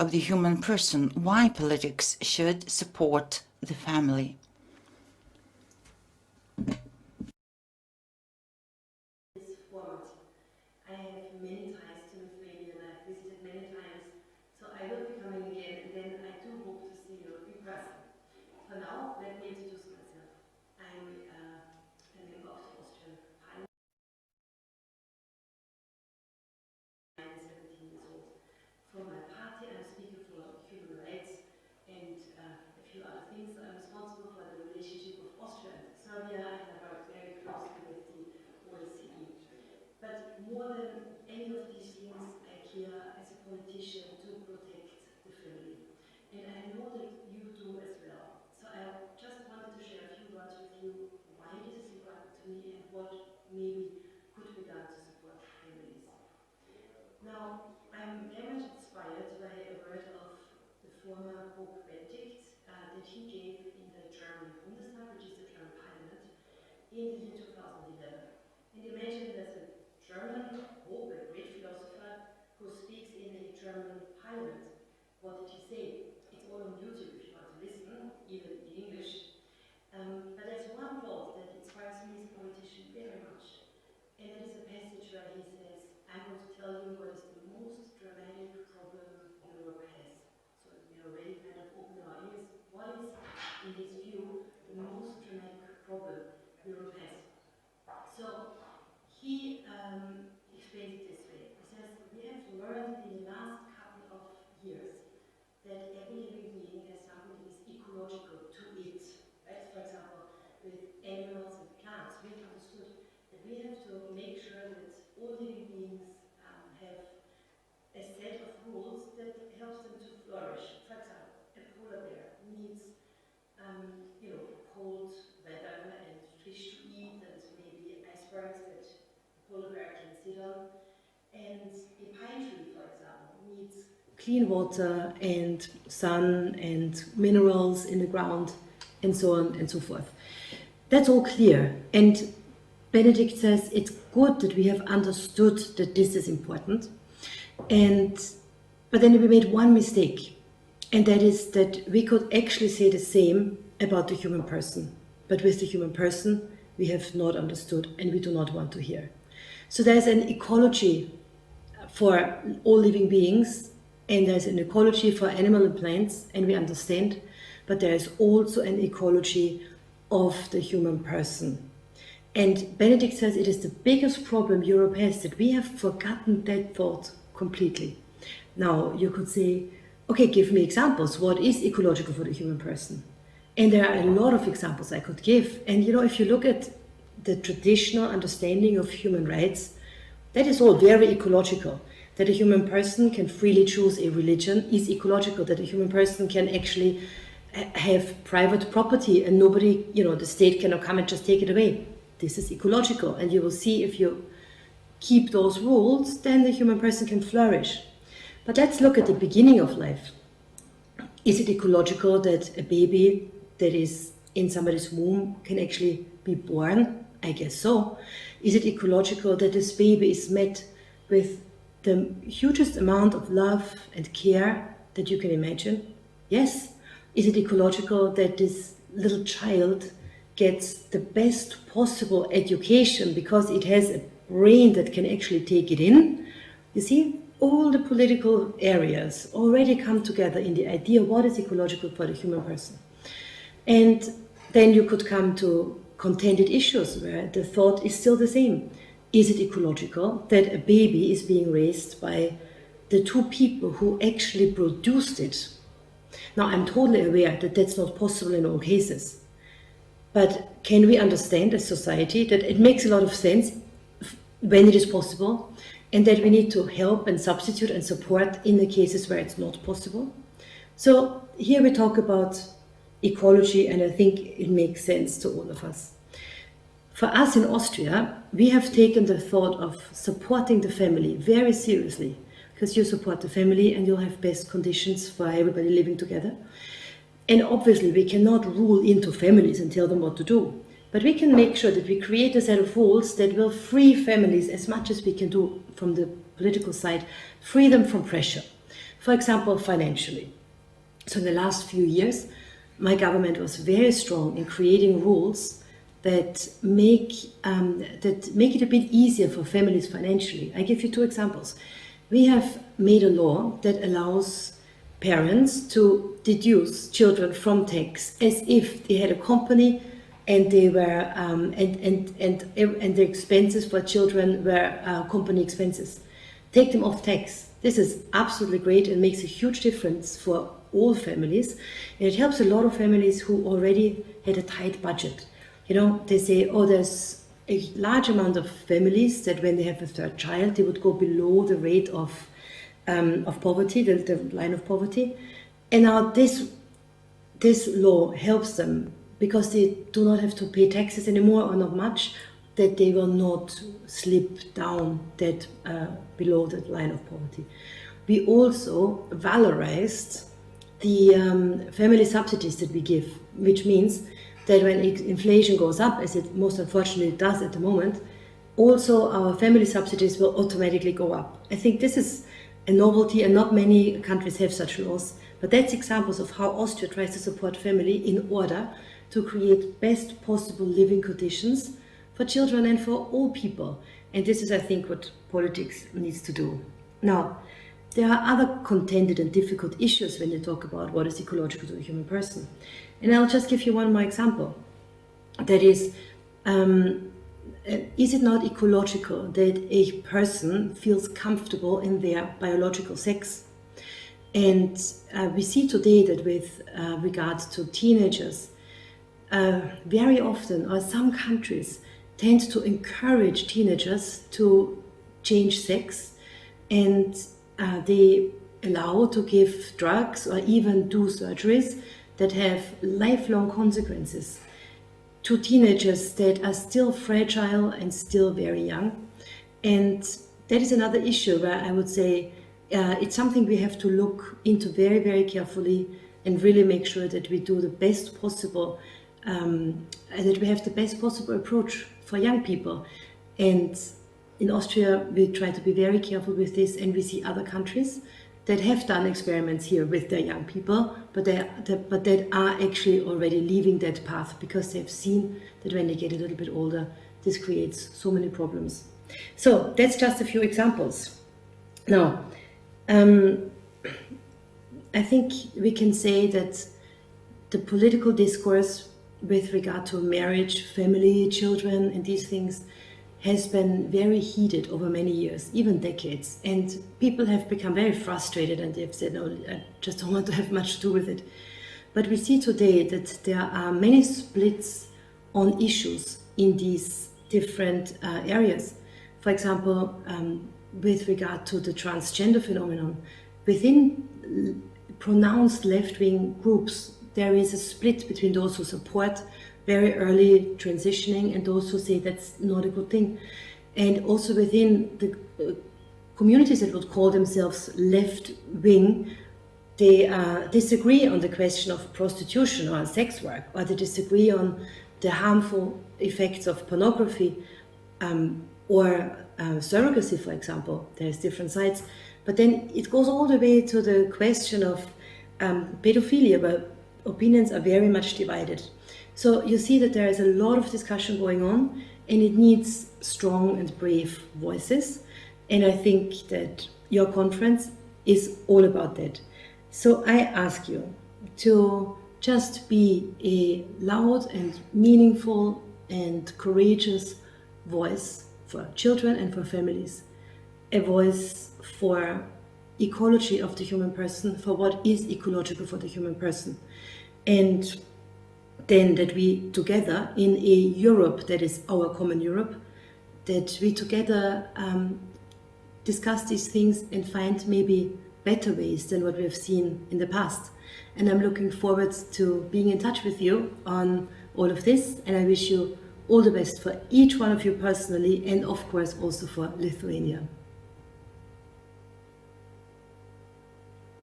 of the human person, why politics should support the family. This format. I have many ties to Lithuania and I've visited many times, so I will be coming again, and then I do hope to see you in person. For now, let me introduce myself. I'm a member of the Austrian Parliament. I'm 17 years old. For my party, I'm speaker for human rights and a few other things. I'm responsible for the relationship of Austria and Serbia, and I work very closely with the OSCE. But more than any of these things, I care as a politician to protect the family. And I know that you do as well. So I just wanted to share a few words with you why this is important to me and what maybe could be done to support families. Now, I'm very much inspired by a word of the former Pope Benedict that he gave in the German Bundestag, which is the German parliament, in the year 2011. And imagine there's a German Pope, a great philosopher, who speaks in a German parliament. What did he say? It's all on YouTube if you want to listen, even in English. But there's one quote that inspires me as a politician very much. And it is a passage where he says, I'm going to tell you what is the most dramatic problem Europe has. So we already kind of open our ears. What is, in his view, the most dramatic problem Europe has? So he explains it this way. He says, we have learned in the last couple of years that every living being has something that is ecological to it. Right? For example, with animals and plants, we have understood that we have to make sure that all living beings have a set of rules that helps them to flourish. For example, a polar bear needs cold weather and fish to eat and maybe icebergs that the polar bear can sit on. And a pine tree, for example, needs clean water and sun and minerals in the ground and so on and so forth. That's all clear. And Benedict says it's good that we have understood that this is important. But then we made one mistake, and that is that we could actually say the same about the human person. But with the human person, we have not understood and we do not want to hear. So there's an ecology for all living beings, and there's an ecology for animal and plants, and we understand, but there is also an ecology of the human person. And Benedict says it is the biggest problem Europe has, that we have forgotten that thought completely. Now, you could say, okay, give me examples. What is ecological for the human person? And there are a lot of examples I could give. And if you look at the traditional understanding of human rights, that is all very ecological. That a human person can freely choose a religion is ecological. That a human person can actually have private property and nobody, the state cannot come and just take it away. This is ecological. And you will see if you keep those rules, then the human person can flourish. But let's look at the beginning of life. Is it ecological that a baby that is in somebody's womb can actually be born? I guess so. Is it ecological that this baby is met with the hugest amount of love and care that you can imagine? Yes. Is it ecological that this little child gets the best possible education because it has a brain that can actually take it in? You see, all the political areas already come together in the idea what is ecological for the human person. And then you could come to contended issues where the thought is still the same. Is it ecological that a baby is being raised by the two people who actually produced it? Now, I'm totally aware that that's not possible in all cases. But can we understand as society that it makes a lot of sense when it is possible, and that we need to help and substitute and support in the cases where it's not possible? So here we talk about ecology, and I think it makes sense to all of us. For us in Austria, we have taken the thought of supporting the family very seriously, because you support the family and you'll have best conditions for everybody living together. And obviously we cannot rule into families and tell them what to do, but we can make sure that we create a set of rules that will free families as much as we can do from the political side, free them from pressure. For example, financially. So in the last few years, my government was very strong in creating rules that make it a bit easier for families financially. I give you two examples. We have made a law that allows parents to deduce children from tax as if they had a company and they were and the expenses for children were company expenses. Take them off tax. This is absolutely great and makes a huge difference for all families. And it helps a lot of families who already had a tight budget. You know, they say, oh, there's a large amount of families that when they have a third child, they would go below the rate of poverty, the line of poverty. And now this law helps them because they do not have to pay taxes anymore, or not much, that they will not slip down that below that line of poverty. We also valorized the family subsidies that we give, which means that when inflation goes up, as it most unfortunately does at the moment, also our family subsidies will automatically go up. I think this is a novelty, and not many countries have such laws, but that's examples of how Austria tries to support family in order to create best possible living conditions for children and for all people. And this is, I think, what politics needs to do. Now, there are other contended and difficult issues when you talk about what is ecological to the human person. And I'll just give you one more example. That is it not ecological that a person feels comfortable in their biological sex? And we see today that with regard to teenagers, very often, or some countries, tend to encourage teenagers to change sex, and they allow to give drugs or even do surgeries that have lifelong consequences to teenagers that are still fragile and still very young. And that is another issue where I would say it's something we have to look into very, very carefully and really make sure that we do the best possible, that we have the best possible approach for young people. And in Austria, we try to be very careful with this, and we see other countries that have done experiments here with their young people, but that are actually already leaving that path because they've seen that when they get a little bit older, this creates so many problems. So that's just a few examples. Now, I think we can say that the political discourse with regard to marriage, family, children, and these things has been very heated over many years, even decades. And people have become very frustrated and they've said, no, I just don't want to have much to do with it. But we see today that there are many splits on issues in these different areas. For example, with regard to the transgender phenomenon, within pronounced left-wing groups, there is a split between those who support very early transitioning and those who say that's not a good thing. And also within the communities that would call themselves left-wing, they disagree on the question of prostitution or sex work, or they disagree on the harmful effects of pornography or surrogacy, for example. There's different sides. But then it goes all the way to the question of pedophilia, where opinions are very much divided. So you see that there is a lot of discussion going on, and it needs strong and brave voices. And I think that your conference is all about that. So I ask you to just be a loud and meaningful and courageous voice for children and for families, a voice for ecology of the human person, for what is ecological for the human person. And then that we together, in a Europe that is our common Europe, that we together discuss these things and find maybe better ways than what we have seen in the past. And I'm looking forward to being in touch with you on all of this, and I wish you all the best for each one of you personally, and of course also for Lithuania.